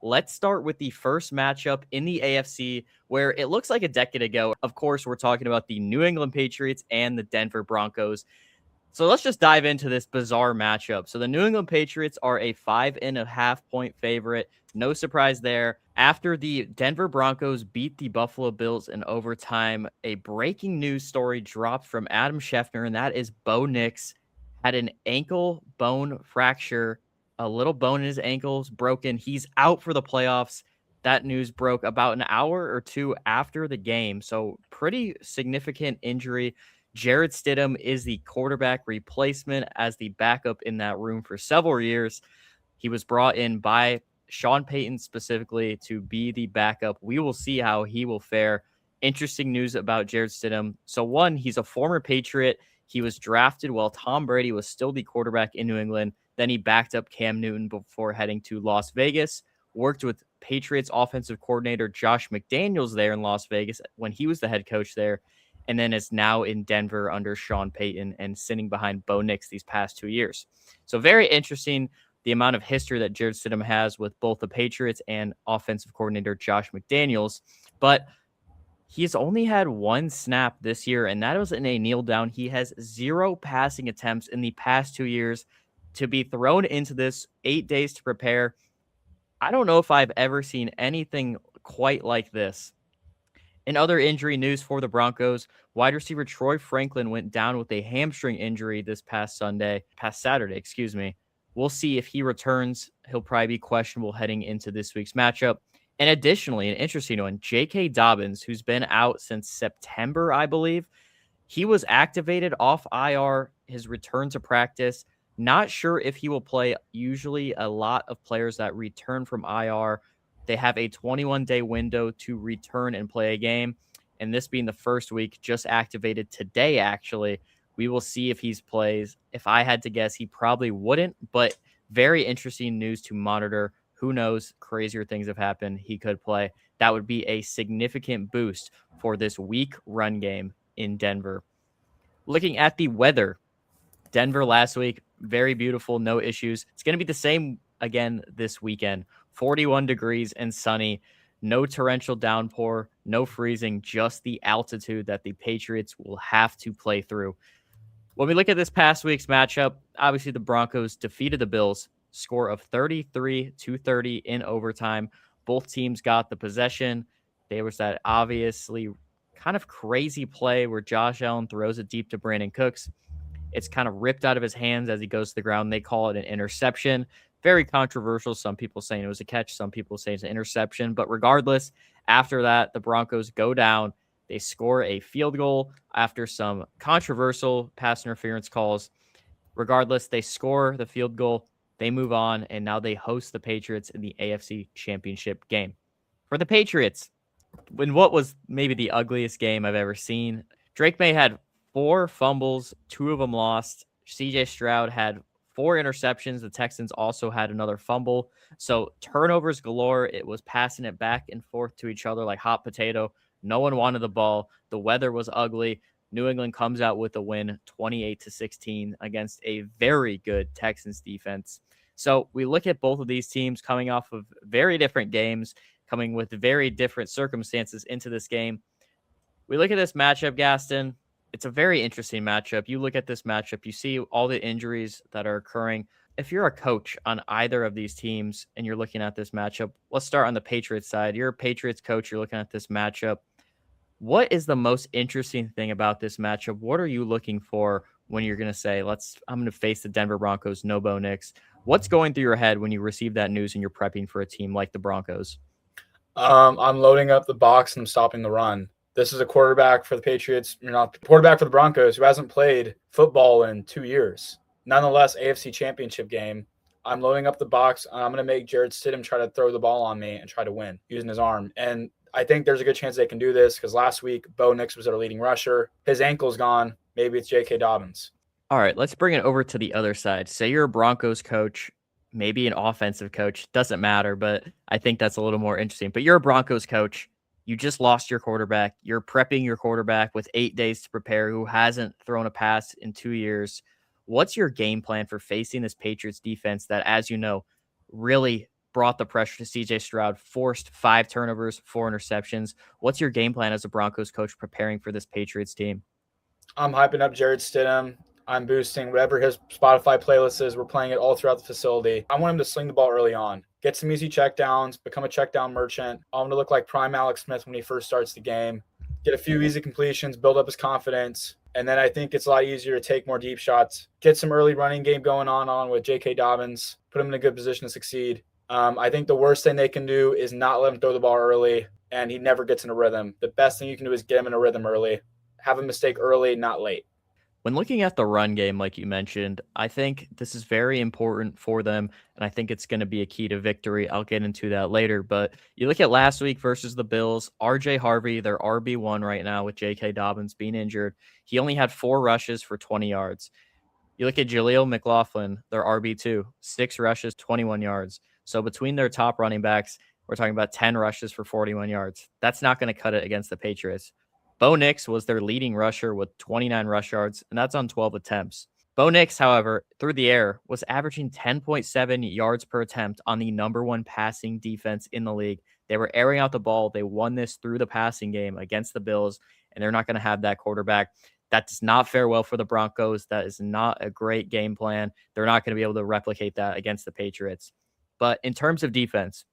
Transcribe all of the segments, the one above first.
Let's start with the first matchup in the AFC, where it looks like a decade ago. Of course, we're talking about the New England Patriots and the Denver Broncos. So let's just dive into this bizarre matchup. So the New England Patriots are a 5.5 point favorite. No surprise there. After the Denver Broncos beat the Buffalo Bills in overtime, a breaking news story dropped from Adam Schefter, and that is Bo Nix had an ankle bone fracture. A little bone in his ankles broken. He's out for the playoffs. That news broke about an hour or two after the game. So pretty significant injury. Jarrett Stidham is the quarterback replacement as the backup in that room for several years. He was brought in by Sean Payton specifically to be the backup. We will see how he will fare. Interesting news about Jarrett Stidham. So, one, he's a former Patriot. He was drafted while Tom Brady was still the quarterback in New England. Then he backed up Cam Newton before heading to Las Vegas. Worked with Patriots offensive coordinator Josh McDaniels there in Las Vegas when he was the head coach there, and then is now in Denver under Sean Payton and sitting behind Bo Nix these past 2 years. So very interesting the amount of history that Jarrett Stidham has with both the Patriots and offensive coordinator Josh McDaniels. But he's only had one snap this year, and that was in a kneel down. He has 0 passing attempts in the past 2 years. To be thrown into this 8 days to prepare, I don't know if I've ever seen anything quite like this. In other injury news for the Broncos, wide receiver Troy Franklin went down with a hamstring injury this past Saturday, excuse me. We'll see if he returns. He'll probably be questionable heading into this week's matchup. And additionally, an interesting one, J.K. Dobbins, who's been out since September, I believe. He was activated off IR, his return to practice. Not sure if he will play. Usually a lot of players that return from IR, they have a 21-day window to return and play a game. And this being the first week, just activated today, actually. We will see if he plays. If I had to guess, he probably wouldn't, but very interesting news to monitor. Who knows? Crazier things have happened. He could play. That would be a significant boost for this weak run game in Denver. Looking at the weather, Denver last week, very beautiful, no issues. It's going to be the same again this weekend. 41 degrees and sunny, no torrential downpour, no freezing, just the altitude that the Patriots will have to play through. When we look at this past week's matchup, obviously the Broncos defeated the Bills, score of 33-30 in overtime. Both teams got the possession. There was that obviously kind of crazy play where Josh Allen throws it deep to Brandon Cooks. It's kind of ripped out of his hands as he goes to the ground. They call it an interception. Very controversial. Some people saying it was a catch. Some people say it's an interception. But regardless, after that, the Broncos go down. They score a field goal after some controversial pass interference calls. Regardless, they score the field goal. They move on, and now they host the Patriots in the AFC Championship game. For the Patriots, in what was maybe the ugliest game I've ever seen, Drake May had 4 fumbles, 2 of them lost. CJ Stroud had 4 interceptions. The Texans also had another fumble. So turnovers galore. It was passing it back and forth to each other like hot potato. No one wanted the ball. The weather was ugly. New England comes out with a win, 28-16 against a very good Texans defense. So we look at both of these teams coming off of very different games, coming with very different circumstances into this game. We look at this matchup, Gaston. It's a very interesting matchup. You look at this matchup, you see all the injuries that are occurring. If you're a coach on either of these teams and you're looking at this matchup, let's start on the Patriots side. You're a Patriots coach. You're looking at this matchup. What is the most interesting thing about this matchup? What are you looking for when you're going to say, I'm going to face the Denver Broncos, no Bo Nix? What's going through your head when you receive that news and you're prepping for a team like the Broncos? I'm loading up the box and stopping the run. This is a quarterback for the Patriots, not the quarterback for the Broncos, who hasn't played football in 2 years. Nonetheless, AFC Championship game. I'm loading up the box. And I'm going to make Jarrett Stidham try to throw the ball on me and try to win using his arm. And I think there's a good chance they can do this because last week, Bo Nix was their leading rusher. His ankle's gone. Maybe it's J.K. Dobbins. All right, let's bring it over to the other side. Say you're a Broncos coach, maybe an offensive coach. Doesn't matter, but I think that's a little more interesting. But you're a Broncos coach. You just lost your quarterback. You're prepping your quarterback with 8 days to prepare who hasn't thrown a pass in 2 years. What's your game plan for facing this Patriots defense that, as you know, really brought the pressure to CJ Stroud, forced 5 turnovers, 4 interceptions. What's your game plan as a Broncos coach preparing for this Patriots team? I'm hyping up Jarrett Stidham. I'm boosting whatever his Spotify playlist is. We're playing it all throughout the facility. I want him to sling the ball early on, get some easy checkdowns, become a checkdown merchant. I want him to look like prime Alex Smith when he first starts the game, get a few easy completions, build up his confidence. And then I think it's a lot easier to take more deep shots, get some early running game going on with J.K. Dobbins, put him in a good position to succeed. I think the worst thing they can do is not let him throw the ball early, and he never gets in a rhythm. The best thing you can do is get him in a rhythm early. Have a mistake early, not late. When looking at the run game, like you mentioned, I think this is very important for them, and I think it's going to be a key to victory. I'll get into that later, but you look at last week versus the Bills, RJ Harvey, their RB1 right now with J.K. Dobbins being injured. He only had 4 rushes for 20 yards. You look at Jaleel McLaughlin, their RB2, 6 rushes, 21 yards. So between their top running backs, we're talking about 10 rushes for 41 yards. That's not going to cut it against the Patriots. Bo Nix was their leading rusher with 29 rush yards, and that's on 12 attempts. Bo Nix, however, through the air, was averaging 10.7 yards per attempt on the number 1 passing defense in the league. They were airing out the ball. They won this through the passing game against the Bills, and they're not going to have that quarterback. That does not fare well for the Broncos. That is not a great game plan. They're not going to be able to replicate that against the Patriots. But in terms of defense,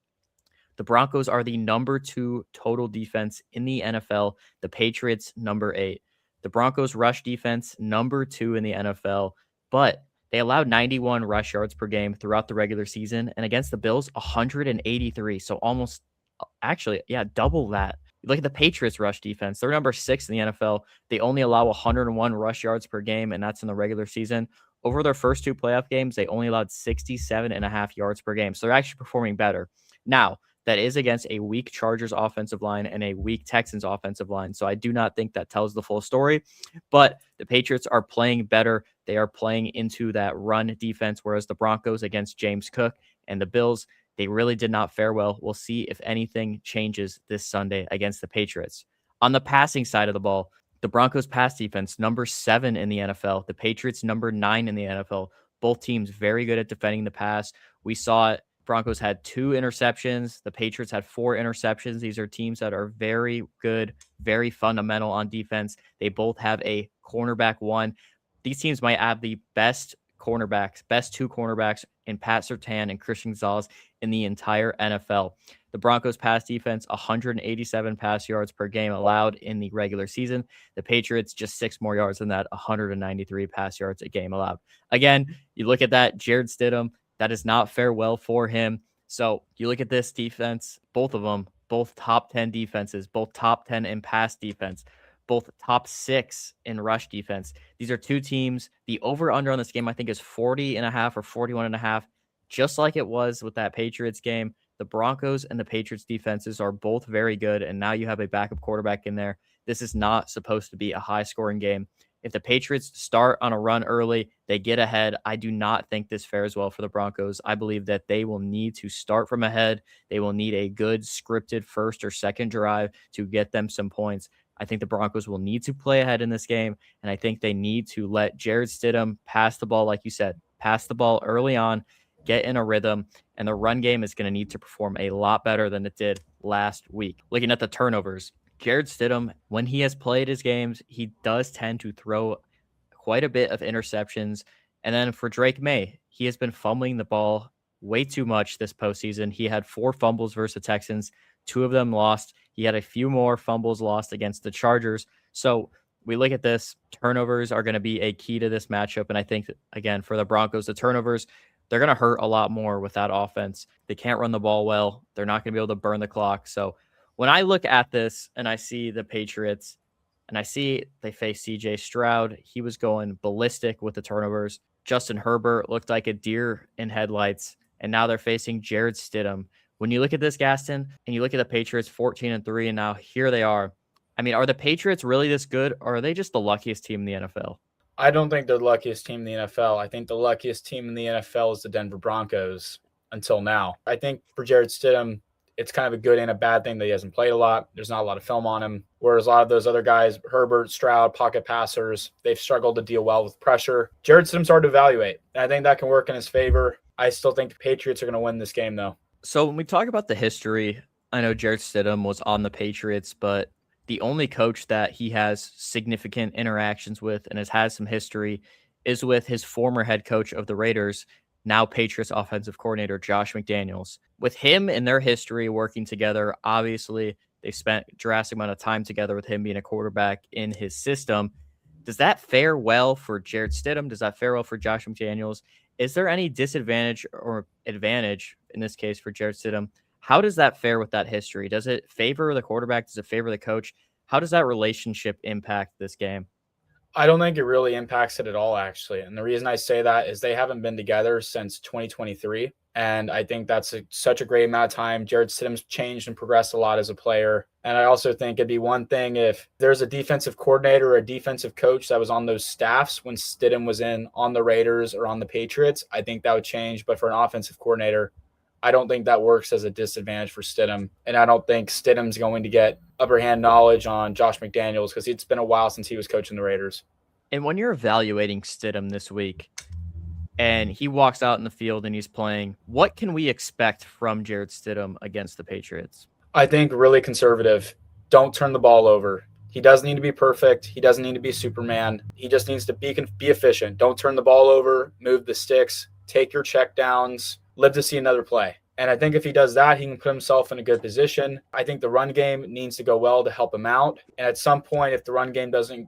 the Broncos are the number 2 total defense in the NFL. The Patriots, number 8. The Broncos rush defense, number 2 in the NFL, but they allowed 91 rush yards per game throughout the regular season. And against the Bills, 183. So almost, actually, double that. Look at the Patriots rush defense. They're number 6 in the NFL. They only allow 101 rush yards per game, and that's in the regular season. Over their first 2 playoff games, they only allowed 67.5 yards per game. So they're actually performing better. Now, that is against a weak Chargers offensive line and a weak Texans offensive line. So I do not think that tells the full story, but the Patriots are playing better. They are playing into that run defense, whereas the Broncos against James Cook and the Bills, they really did not fare well. We'll see if anything changes this Sunday against the Patriots. On the passing side of the ball, the Broncos pass defense, number 7 in the NFL. The Patriots, number 9 in the NFL. Both teams very good at defending the pass. We saw it. Broncos had 2 interceptions. The Patriots had 4 interceptions. These are teams that are very good, very fundamental on defense. They both have a cornerback 1. These teams might have the best 2 cornerbacks in Pat Surtain and Christian Gonzalez in the entire NFL. The Broncos pass defense, 187 pass yards per game allowed in the regular season. The Patriots, just 6 more yards than that, 193 pass yards a game allowed. Again, you look at that, Jarrett Stidham, that does not fare well for him. So you look at this defense, both of them, both top 10 defenses, both top 10 in pass defense, both top 6 in rush defense. These are 2 teams. The over-under on this game, I think, is 40.5 or 41.5, just like it was with that Patriots game. The Broncos and the Patriots defenses are both very good, and now you have a backup quarterback in there. This is not supposed to be a high-scoring game. If the Patriots start on a run early, they get ahead. I do not think this fares well for the Broncos. I believe that they will need to start from ahead. They will need a good scripted first or second drive to get them some points. I think the Broncos will need to play ahead in this game, and I think they need to let Jarrett Stidham pass the ball, like you said, pass the ball early on, get in a rhythm, and the run game is going to need to perform a lot better than it did last week. Looking at the turnovers, Jarrett Stidham, when he has played his games, he does tend to throw quite a bit of interceptions. And then for Drake May, he has been fumbling the ball way too much this postseason. He had 4 fumbles versus the Texans, 2 of them lost. He had a few more fumbles lost against the Chargers. So we look at this, turnovers are going to be a key to this matchup. And I think, again, for the Broncos, the turnovers, they're going to hurt a lot more with that offense. They can't run the ball well. They're not going to be able to burn the clock. So when I look at this and I see the Patriots and I see they face CJ Stroud, he was going ballistic with the turnovers. Justin Herbert looked like a deer in headlights, and now they're facing Jarrett Stidham. When you look at this, Gaston, and you look at the Patriots 14-3, and now here they are. I mean, are the Patriots really this good, or are they just the luckiest team in the NFL? I don't think they're the luckiest team in the NFL. I think the luckiest team in the NFL is the Denver Broncos until now. I think for Jarrett Stidham, it's kind of a good and a bad thing that he hasn't played a lot. There's not a lot of film on him. Whereas a lot of those other guys, Herbert, Stroud, pocket passers, they've struggled to deal well with pressure. Jarrett Stidham's hard to evaluate. And I think that can work in his favor. I still think the Patriots are going to win this game, though. So when we talk about the history, I know Jarrett Stidham was on the Patriots, but the only coach that he has significant interactions with and has had some history is with his former head coach of the Raiders, now Patriots offensive coordinator Josh McDaniels. With him and their history working together, obviously they spent a drastic amount of time together with him being a quarterback in his system. Does that fare well for Jarrett Stidham? Does that fare well for Josh McDaniels? Is there any disadvantage or advantage in this case for Jarrett Stidham? How does that fare with that history? Does it favor the quarterback? Does it favor the coach? How does that relationship impact this game? I don't think it really impacts it at all, actually. And the reason I say that is they haven't been together since 2023. And I think that's such a great amount of time. Jarrett Stidham's changed and progressed a lot as a player. And I also think it'd be one thing if there's a defensive coordinator or a defensive coach that was on those staffs when Stidham was in on the Raiders or on the Patriots. I think that would change. But for an offensive coordinator, I don't think that works as a disadvantage for Stidham. And I don't think Stidham's going to get upper hand knowledge on Josh McDaniels because it's been a while since he was coaching the Raiders. And when you're evaluating Stidham this week and he walks out in the field and he's playing, what can we expect from Jarrett Stidham against the Patriots? I think really conservative. Don't turn the ball over. He doesn't need to be perfect. He doesn't need to be Superman. He just needs to be efficient. Don't turn the ball over. Move the sticks. Take your check downs. Live to see another play. And I think if he does that, he can put himself in a good position. I think the run game needs to go well to help him out. And at some point, if the run game doesn't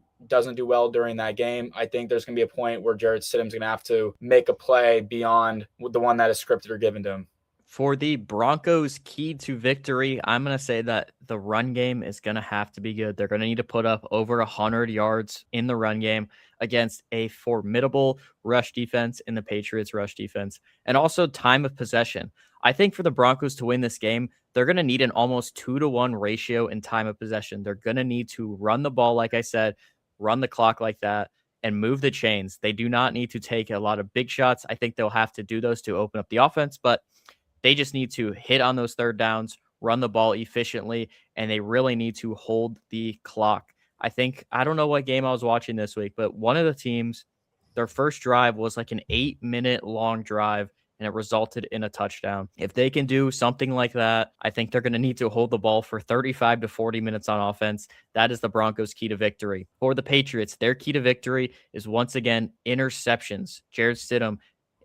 do well during that game, I think there's going to be a point where Jarrett Stidham's going to have to make a play beyond the one that is scripted or given to him. For the Broncos' key to victory, I'm going to say that the run game is going to have to be good. They're going to need to put up over 100 yards in the run game against a formidable rush defense in the Patriots' rush defense, and also time of possession. I think for the Broncos to win this game, they're going to need an almost 2-to-1 ratio in time of possession. They're going to need to run the ball, like I said, run the clock like that, and move the chains. They do not need to take a lot of big shots. I think they'll have to do those to open up the offense, but they just need to hit on those third downs, run the ball efficiently, and they really need to hold the clock. I don't know what game I was watching this week, but one of the teams, their first drive was like an 8-minute long drive, and it resulted in a touchdown. If they can do something like that, I think they're going to need to hold the ball for 35 to 40 minutes on offense. That is the Broncos' key to victory. For the Patriots, their key to victory is once again interceptions. Jarrett Stidham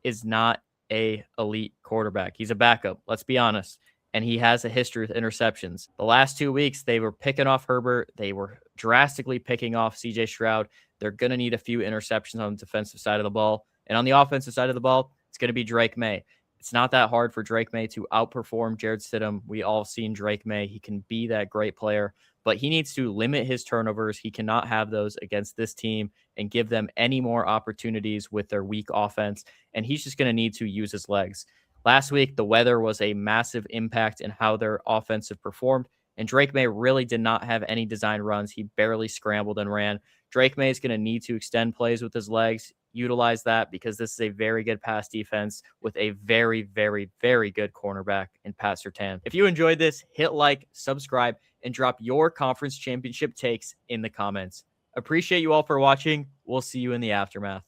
is not a elite quarterback. He's a backup, let's be honest. And he has a history with interceptions. The last 2 weeks, they were picking off Herbert. They were drastically picking off CJ Stroud. They're going to need a few interceptions on the defensive side of the ball. And on the offensive side of the ball, it's going to be Drake May. It's not that hard for Drake May to outperform Jarrett Stidham. We all seen Drake May. He can be that great player, but he needs to limit his turnovers. He cannot have those against this team and give them any more opportunities with their weak offense. And he's just going to need to use his legs. Last week, the weather was a massive impact in how their offensive performed. And Drake May really did not have any design runs. He barely scrambled and ran. Drake May is going to need to extend plays with his legs, utilize that because this is a very good pass defense with a very, very, very good cornerback in Pat Surtain. If you enjoyed this, hit like, subscribe, and drop your conference championship takes in the comments. Appreciate you all for watching. We'll see you in the aftermath.